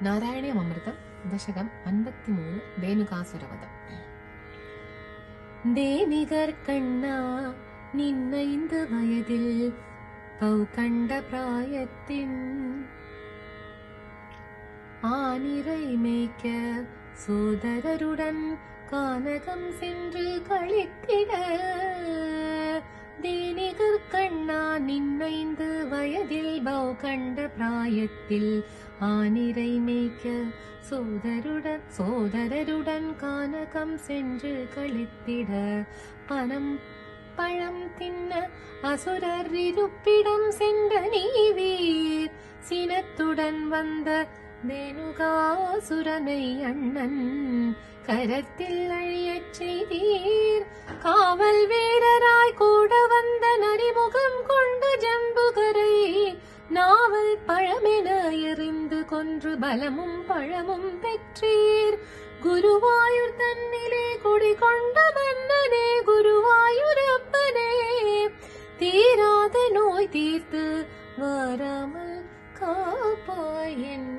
നാരായണീയമൃതം ദശകം 53 ധേനുകാസുരവധം. தேனிகர் கண்ணா நின்னைந்து வயதில் பௌ கண்ட பிராயத்தின் ஆனிரை மேய்க்க சோதரருடன் கானகம் சென்று கழித்திட. தேனிகர் கண்ணா நின்னைந்து வயதில் பௌ கண்ட பிராயத்தில் ஆனிரை மேய்க்க சோதரருடன் கானகம் சென்று கழித்திட. பழம் தின்ன அசுரர் இருப்பிடம் சென்ற நீவீர் சினத்துடன் வந்த தேனுகாசுரனை அண்ணன் கரத்தில் அழியச் செய்தீர். காவல் வீரராய் கூட வந்த நரிமுகம் கொண்ட ஜம்புகரை நாவல் பழமென எறிந்து கொன்று பலமும் பழமும் பெற்றீர். குருவாயூர் தன்னிலே குடிகொண்ட மன்னனே குருவாயூரப்பனே, தீராத நோய் தீர்த்து வராமல் காப்பாய்.